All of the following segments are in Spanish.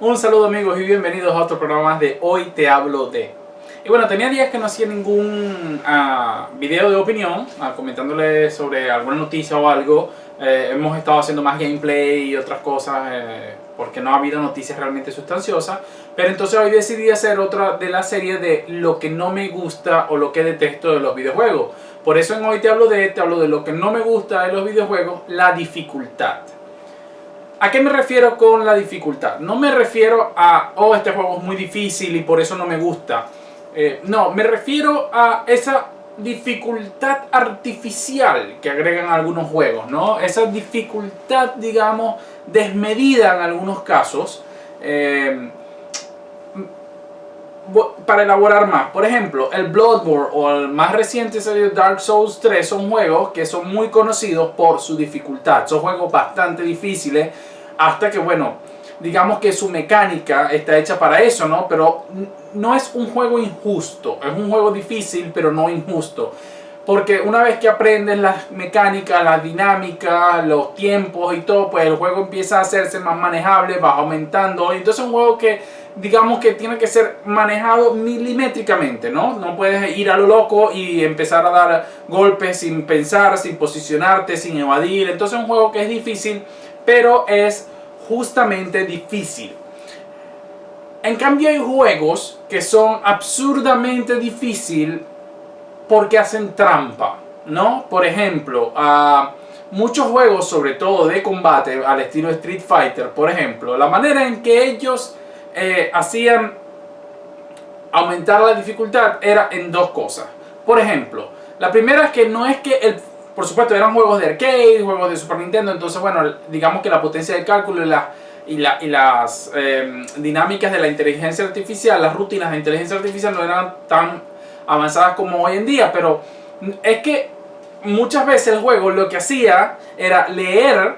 Un saludo amigos y bienvenidos a otro programa más de Hoy Te Hablo De. Y bueno, tenía días que no hacía ningún video de opinión, comentándole sobre alguna noticia o algo. Hemos estado haciendo más gameplay y otras cosas porque no ha habido noticias realmente sustanciosas. Pero entonces hoy decidí hacer otra de la serie de lo que no me gusta o lo que detesto de los videojuegos. Por eso en Hoy Te hablo de lo que no me gusta de los videojuegos, la dificultad. ¿A qué me refiero con la dificultad? No me refiero a, oh, este juego es muy difícil y por eso no me gusta. No, me refiero a esa dificultad artificial que agregan algunos juegos, ¿no? Esa dificultad, digamos, desmedida en algunos casos. Para elaborar más, por ejemplo, el Bloodborne o el más reciente salido Dark Souls 3 son juegos que son muy conocidos por su dificultad. Son juegos bastante difíciles hasta que, bueno, digamos que su mecánica está hecha para eso, ¿no? Pero no es un juego injusto, es un juego difícil pero no injusto. Porque una vez que aprendes las mecánicas, las dinámicas, los tiempos y todo, pues el juego empieza a hacerse más manejable, va aumentando. Entonces es un juego que, digamos que tiene que ser manejado milimétricamente, ¿no? No puedes ir a lo loco y empezar a dar golpes sin pensar, sin posicionarte, sin evadir. Entonces es un juego que es difícil, pero es justamente difícil. En cambio hay juegos que son absurdamente difíciles porque hacen trampa, ¿no? Por ejemplo, muchos juegos, sobre todo de combate, al estilo Street Fighter, por ejemplo, la manera en que ellos hacían aumentar la dificultad era en dos cosas. Por ejemplo, la primera es que no es que por supuesto eran juegos de arcade, juegos de Super Nintendo, entonces bueno, digamos que la potencia de cálculo y las dinámicas de la inteligencia artificial, las rutinas de inteligencia artificial no eran tan avanzadas como hoy en día, pero es que muchas veces el juego lo que hacía era leer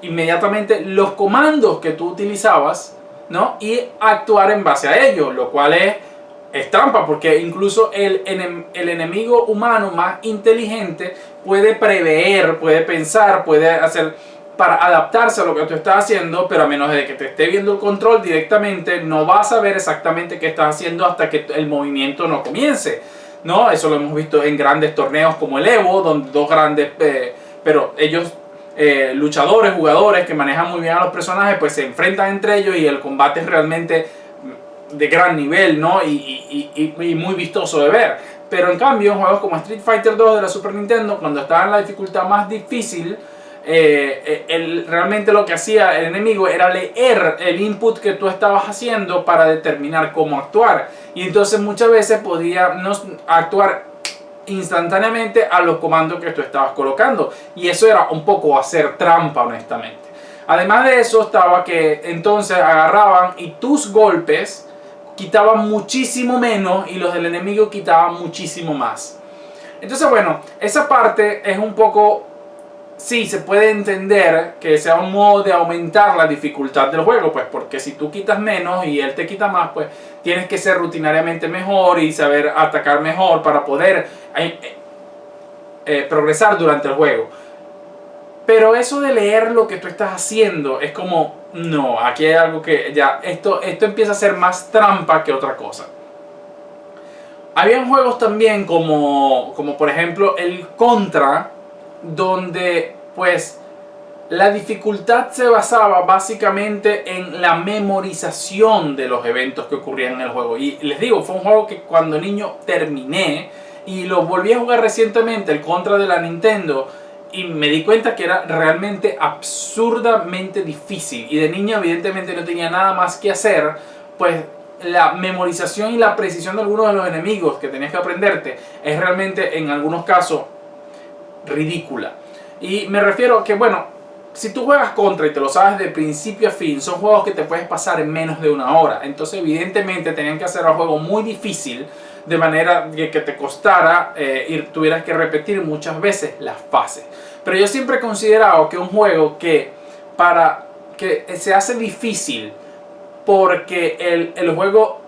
inmediatamente los comandos que tú utilizabas, ¿no? Y actuar en base a ello, lo cual es trampa, porque incluso el enemigo humano más inteligente puede prever, puede pensar, puede hacer para adaptarse a lo que tú estás haciendo, pero a menos de que te esté viendo el control directamente, no vas a ver exactamente qué estás haciendo hasta que el movimiento no comience, ¿no? Eso lo hemos visto en grandes torneos como el Evo, donde dos grandes, pero ellos, luchadores, jugadores que manejan muy bien a los personajes, pues se enfrentan entre ellos y el combate es realmente de gran nivel, ¿no? Y muy vistoso de ver. Pero en cambio, en juegos como Street Fighter 2 de la Super Nintendo, cuando estaba en la dificultad más difícil, realmente lo que hacía el enemigo era leer el input que tú estabas haciendo para determinar cómo actuar, y entonces muchas veces podía no actuar instantáneamente a los comandos que tú estabas colocando, y eso era un poco hacer trampa, honestamente. Además de eso estaba que entonces agarraban y tus golpes quitaban muchísimo menos y los del enemigo quitaban muchísimo más. Entonces bueno, esa parte es un poco, sí, se puede entender que sea un modo de aumentar la dificultad del juego, pues porque si tú quitas menos y él te quita más, pues tienes que ser rutinariamente mejor y saber atacar mejor para poder progresar durante el juego. Pero eso de leer lo que tú estás haciendo es como, no, aquí hay algo que ya, esto empieza a ser más trampa que otra cosa. Habían juegos también como por ejemplo el Contra, donde pues la dificultad se basaba básicamente en la memorización de los eventos que ocurrían en el juego. Y les digo, fue un juego que cuando niño terminé y lo volví a jugar recientemente, el Contra de la Nintendo, y me di cuenta que era realmente absurdamente difícil. Y de niño evidentemente no tenía nada más que hacer, pues la memorización y la precisión de algunos de los enemigos que tenías que aprenderte es realmente en algunos casos ridícula. Y me refiero a que, bueno, si tú juegas Contra y te lo sabes de principio a fin, son juegos que te puedes pasar en menos de una hora. Entonces evidentemente tenían que hacer el juego muy difícil, de manera que te costara y tuvieras que repetir muchas veces las fases. Pero yo siempre he considerado que un juego que se hace difícil porque el juego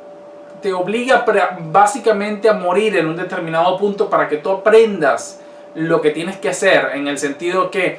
te obliga básicamente a morir en un determinado punto para que tú aprendas lo que tienes que hacer, en el sentido que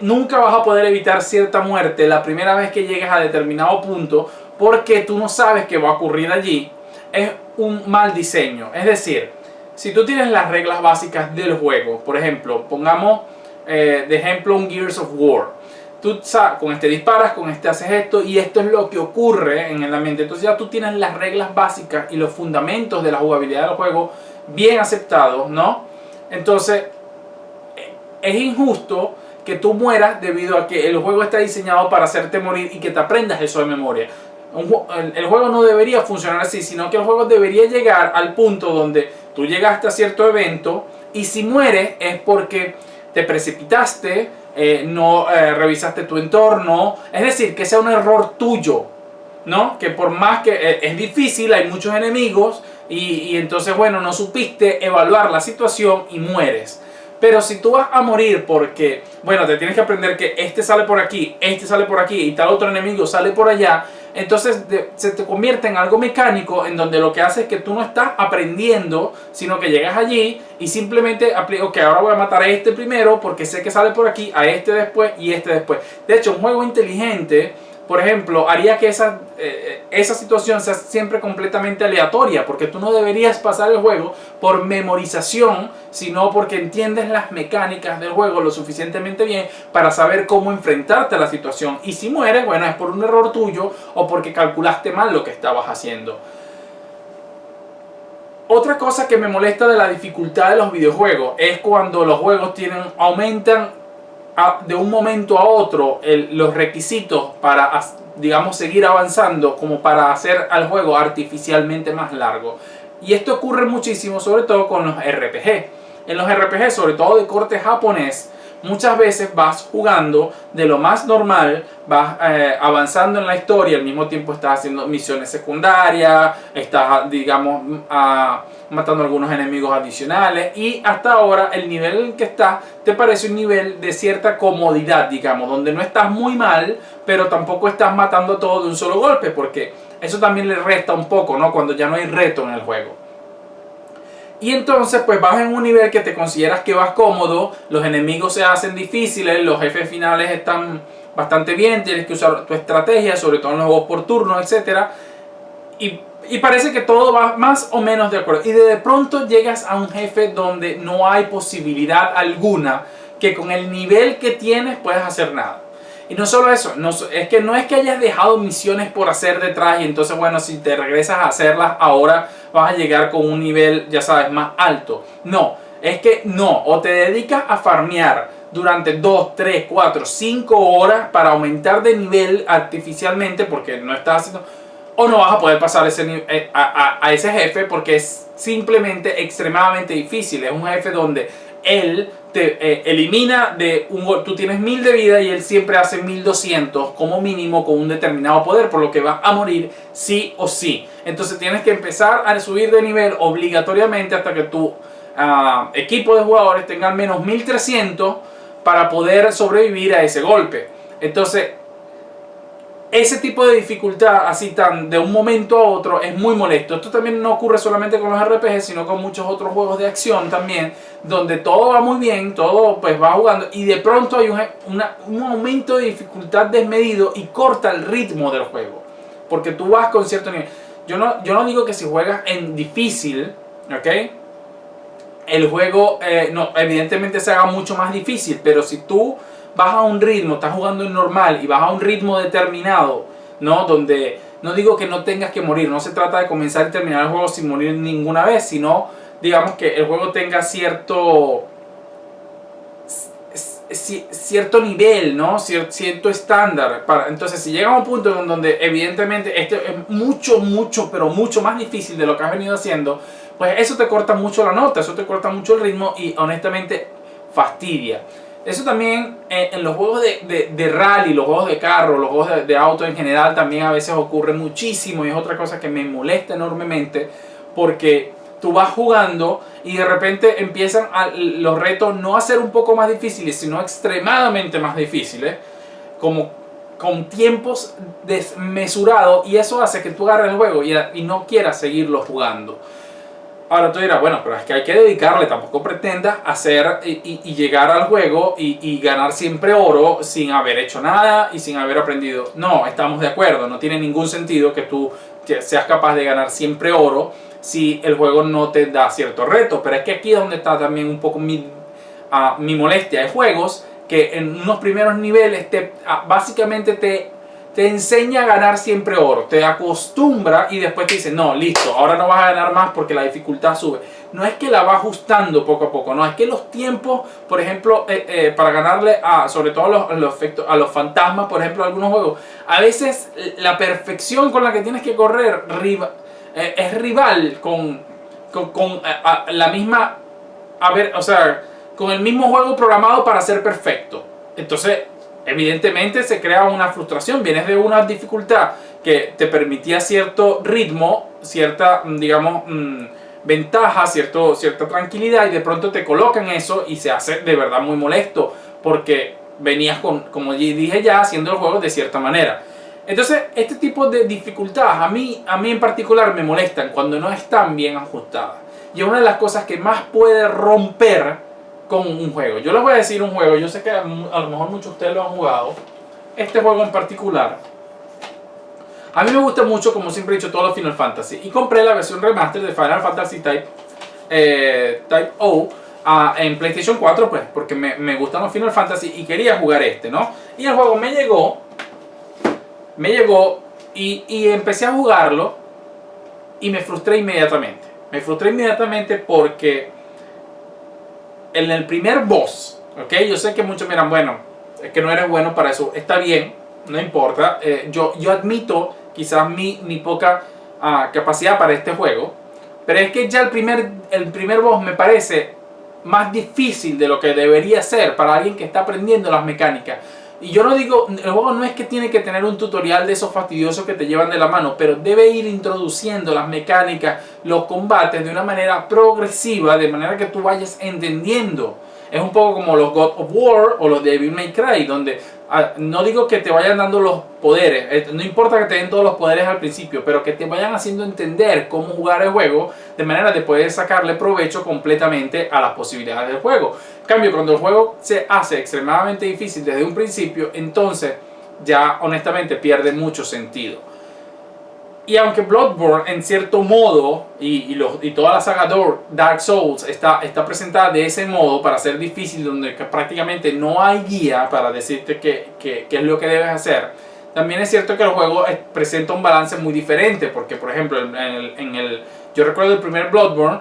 nunca vas a poder evitar cierta muerte la primera vez que llegues a determinado punto, porque tú no sabes qué va a ocurrir allí. Es un mal diseño. Es decir, si tú tienes las reglas básicas del juego, por ejemplo, pongamos de ejemplo un Gears of War. Tú con este disparas, con este haces esto, y esto es lo que ocurre en el ambiente. Entonces ya tú tienes las reglas básicas y los fundamentos de la jugabilidad del juego bien aceptados, ¿no? Entonces es injusto que tú mueras debido a que el juego está diseñado para hacerte morir y que te aprendas eso de memoria. El juego no debería funcionar así, sino que el juego debería llegar al punto donde tú llegaste a cierto evento y si mueres es porque te precipitaste, no revisaste tu entorno, es decir, que sea un error tuyo, ¿no? Que por más que es difícil, hay muchos enemigos y entonces, bueno, no supiste evaluar la situación y mueres. Pero si tú vas a morir porque, bueno, te tienes que aprender que este sale por aquí, este sale por aquí y tal otro enemigo sale por allá, entonces se te convierte en algo mecánico en donde lo que hace es que tú no estás aprendiendo, sino que llegas allí y simplemente ok, ahora voy a matar a este primero porque sé que sale por aquí, a este después y este después. De hecho, un juego inteligente, por ejemplo, haría que esa situación sea siempre completamente aleatoria, porque tú no deberías pasar el juego por memorización, sino porque entiendes las mecánicas del juego lo suficientemente bien para saber cómo enfrentarte a la situación. Y si mueres, bueno, es por un error tuyo o porque calculaste mal lo que estabas haciendo. Otra cosa que me molesta de la dificultad de los videojuegos es cuando los juegos aumentan de un momento a otro los requisitos para, digamos, seguir avanzando, como para hacer al juego artificialmente más largo. Y esto ocurre muchísimo, sobre todo con los RPG. En los RPG, sobre todo de corte japonés, muchas veces vas jugando de lo más normal, vas avanzando en la historia, al mismo tiempo estás haciendo misiones secundarias, estás, digamos, matando algunos enemigos adicionales, y hasta ahora el nivel en el que estás te parece un nivel de cierta comodidad, digamos, donde no estás muy mal, pero tampoco estás matando todo de un solo golpe, porque eso también le resta un poco, ¿no? Cuando ya no hay reto en el juego. Y entonces pues vas en un nivel que te consideras que vas cómodo, los enemigos se hacen difíciles, los jefes finales están bastante bien, tienes que usar tu estrategia, sobre todo en los juegos por turno, etc. Y parece que todo va más o menos de acuerdo. Y de pronto llegas a un jefe donde no hay posibilidad alguna que con el nivel que tienes puedas hacer nada. Y no solo eso, es que hayas dejado misiones por hacer detrás y entonces, bueno, si te regresas a hacerlas ahora vas a llegar con un nivel, ya sabes, más alto. No, es que no, o te dedicas a farmear durante 2, 3, 4, 5 horas para aumentar de nivel artificialmente porque no estás haciendo, o no vas a poder pasar a ese jefe porque es simplemente extremadamente difícil. Es un jefe donde él te elimina de un golpe. Tú tienes 1000 de vida y él siempre hace 1200 como mínimo con un determinado poder, por lo que vas a morir sí o sí. Entonces tienes que empezar a subir de nivel obligatoriamente hasta que tu equipo de jugadores tenga al menos 1300 para poder sobrevivir a ese golpe. Entonces ese tipo de dificultad así tan de un momento a otro es muy molesto. Esto también no ocurre solamente con los RPG, sino con muchos otros juegos de acción también, donde todo va muy bien, todo pues va jugando y de pronto hay un aumento de dificultad desmedido y corta el ritmo del juego, porque tú vas con cierto nivel. Yo no digo que si juegas en difícil, ¿ok?, el juego no, evidentemente se haga mucho más difícil, pero si tú vas a un ritmo, estás jugando en normal y vas a un ritmo determinado, ¿no? Donde no digo que no tengas que morir, no se trata de comenzar y terminar el juego sin morir ninguna vez, sino digamos que el juego tenga cierto nivel, ¿no? Cierto estándar. Entonces si llega a un punto en donde evidentemente este es mucho, pero mucho más difícil de lo que has venido haciendo, pues eso te corta mucho la nota, eso te corta mucho el ritmo y honestamente fastidia. Eso también en los juegos de rally, los juegos de carro, los juegos de auto en general también a veces ocurre muchísimo y es otra cosa que me molesta enormemente porque tú vas jugando y de repente empiezan los retos no a ser un poco más difíciles, sino extremadamente más difíciles, como con tiempos desmesurados, y eso hace que tú agarres el juego y no quieras seguirlo jugando. Ahora tú dirás, bueno, pero es que hay que dedicarle, tampoco pretendas hacer y llegar al juego y ganar siempre oro sin haber hecho nada y sin haber aprendido. No, estamos de acuerdo, no tiene ningún sentido que tú seas capaz de ganar siempre oro si el juego no te da cierto reto. Pero es que aquí es donde está también un poco mi molestia. Hay juegos que en unos primeros niveles básicamente te enseña a ganar siempre oro, te acostumbra y después te dice, no, listo, ahora no vas a ganar más porque la dificultad sube. No es que la va ajustando poco a poco, no, es que los tiempos, por ejemplo, para ganarle sobre todo a los fantasmas, por ejemplo, algunos juegos, a veces la perfección con la que tienes que correr es rival con la misma, o sea, con el mismo juego programado para ser perfecto. Entonces, evidentemente se crea una frustración. Vienes de una dificultad que te permitía cierto ritmo, cierta, digamos, ventaja, cierta tranquilidad, y de pronto te colocan eso y se hace de verdad muy molesto porque venías como dije ya, haciendo el juego de cierta manera. Entonces, este tipo de dificultades a mí en particular me molestan cuando no están bien ajustadas. Y es una de las cosas que más puede romper con un juego. Yo les voy a decir un juego, yo sé que a lo mejor muchos de ustedes lo han jugado. Este juego en particular, a mí me gusta mucho, como siempre he dicho, todos los Final Fantasy. Y compré la versión remaster de Final Fantasy Type O en PlayStation 4, pues, porque me gustan los Final Fantasy y quería jugar este, ¿no? Y el juego me llegó y empecé a jugarlo y me frustré inmediatamente. Me frustré inmediatamente porque en el primer boss, ¿ok? Yo sé que muchos miran, bueno, es que no eres bueno para eso. Está bien, no importa. Yo admito quizás mi poca capacidad para este juego. Pero es que ya el primer boss me parece más difícil de lo que debería ser para alguien que está aprendiendo las mecánicas. Y yo no digo, el juego no es que tiene que tener un tutorial de esos fastidiosos que te llevan de la mano, pero debe ir introduciendo las mecánicas, los combates de una manera progresiva, de manera que tú vayas entendiendo. Es un poco como los God of War o los Devil May Cry, donde no digo que te vayan dando los poderes, no importa que te den todos los poderes al principio, pero que te vayan haciendo entender cómo jugar el juego, de manera de poder sacarle provecho completamente a las posibilidades del juego. En cambio, cuando el juego se hace extremadamente difícil desde un principio, entonces ya honestamente pierde mucho sentido. Y aunque Bloodborne en cierto modo y toda la saga Dark Souls está presentada de ese modo para ser difícil, donde prácticamente no hay guía para decirte qué es lo que debes hacer, también es cierto que el juego presenta un balance muy diferente, porque por ejemplo yo recuerdo el primer Bloodborne,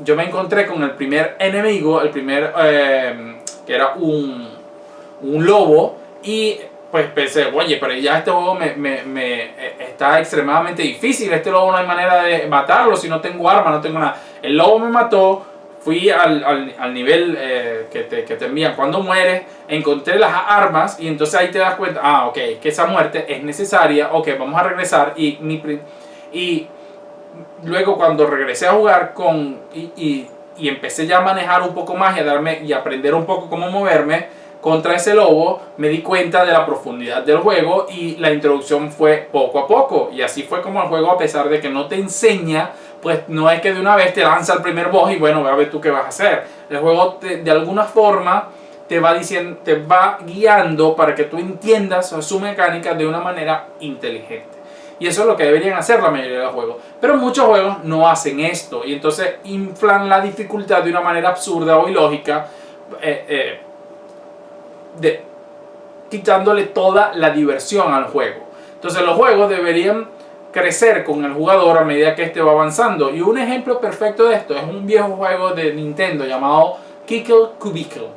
yo me encontré con el primer enemigo, que era un lobo, y pues pensé, oye, pero ya este juego está extremadamente difícil. Este lobo no hay manera de matarlo si no tengo arma, no tengo nada. El lobo me mató, fui al nivel que te envían cuando mueres, encontré las armas y entonces ahí te das cuenta, ok, que esa muerte es necesaria, ok, vamos a regresar. Y luego cuando regresé a jugar y empecé ya a manejar un poco más y a aprender un poco cómo moverme contra ese lobo, me di cuenta de la profundidad del juego y la introducción fue poco a poco. Y así fue como el juego, a pesar de que no te enseña, pues no es que de una vez te lanza el primer boss y bueno, a ver tú qué vas a hacer. El juego de alguna forma te va guiando para que tú entiendas su mecánica de una manera inteligente. Y eso es lo que deberían hacer la mayoría de los juegos. Pero muchos juegos no hacen esto y entonces inflan la dificultad de una manera absurda o ilógica, quitándole toda la diversión al juego. Entonces los juegos deberían crecer con el jugador a medida que este va avanzando. Y un ejemplo perfecto de esto es un viejo juego de Nintendo llamado Kickle Cubicle.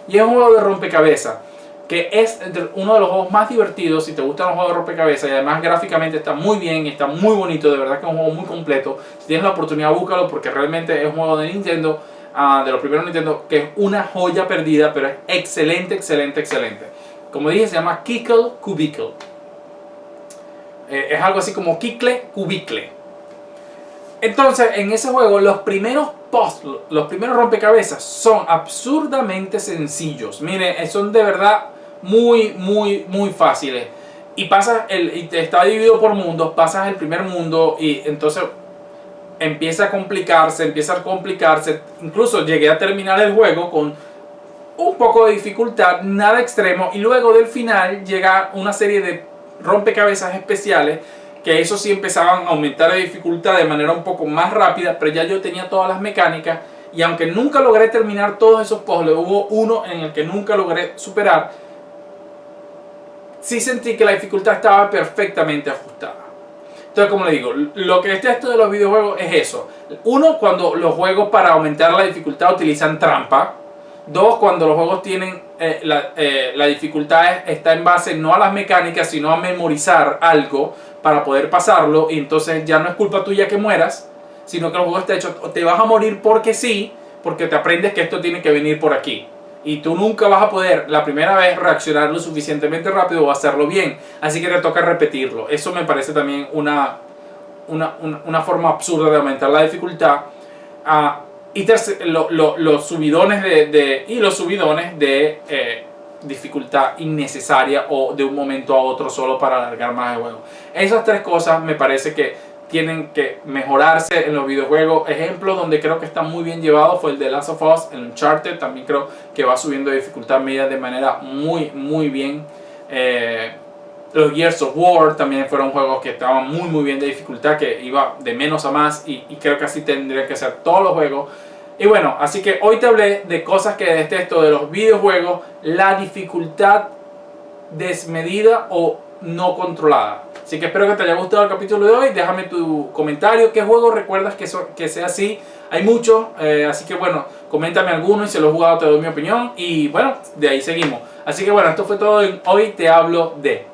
Y es un juego de rompecabezas que es uno de los juegos más divertidos si te gustan los juegos de rompecabezas, y además gráficamente está muy bien, está muy bonito, de verdad que es un juego muy completo. Si tienes la oportunidad, búscalo, porque realmente es un juego de Nintendo, de los primeros Nintendo, que es una joya perdida, pero es excelente, excelente, excelente. Como dije, se llama Kickle Cubicle. Es algo así como Kickle Cubicle. Entonces, en ese juego, los primeros puzzles, los primeros rompecabezas son absurdamente sencillos. Miren, son de verdad muy, muy, muy fáciles. Y está dividido por mundos, pasas el primer mundo y entonces empieza a complicarse, incluso llegué a terminar el juego con un poco de dificultad, nada extremo, y luego del final llega una serie de rompecabezas especiales que eso sí empezaban a aumentar la dificultad de manera un poco más rápida, pero ya yo tenía todas las mecánicas, y aunque nunca logré terminar todos esos puzzles, hubo uno en el que nunca logré superar, sí sentí que la dificultad estaba perfectamente ajustada. Entonces, como le digo, lo que detesto de los videojuegos es eso. Uno, cuando los juegos para aumentar la dificultad utilizan trampa. Dos, cuando los juegos tienen la dificultad está en base no a las mecánicas, sino a memorizar algo para poder pasarlo. Y entonces ya no es culpa tuya que mueras, sino que el juego está hecho, te vas a morir porque sí, porque te aprendes que esto tiene que venir por aquí. Y tú nunca vas a poder la primera vez reaccionar lo suficientemente rápido o hacerlo bien. Así que te toca repetirlo. Eso me parece también una forma absurda de aumentar la dificultad. Y los subidones de dificultad innecesaria o de un momento a otro solo para alargar más el juego. Esas tres cosas me parece que tienen que mejorarse en los videojuegos. Ejemplo donde creo que está muy bien llevado fue el de Last of Us, el Uncharted. También creo que va subiendo de dificultad medida de manera muy bien. Los Gears of War también fueron juegos que estaban muy bien de dificultad, que iba de menos a más, y creo que así tendrían que ser todos los juegos. Y bueno, así que hoy te hablé de cosas que detesto de los videojuegos: la dificultad desmedida o no controlada. Así que espero que te haya gustado el capítulo de hoy. Déjame tu comentario. ¿Qué juego recuerdas que sea así? Hay muchos, así que bueno, coméntame alguno y si lo he jugado te doy mi opinión. Y bueno, de ahí seguimos. Así que bueno, esto fue todo en Hoy Te Hablo De.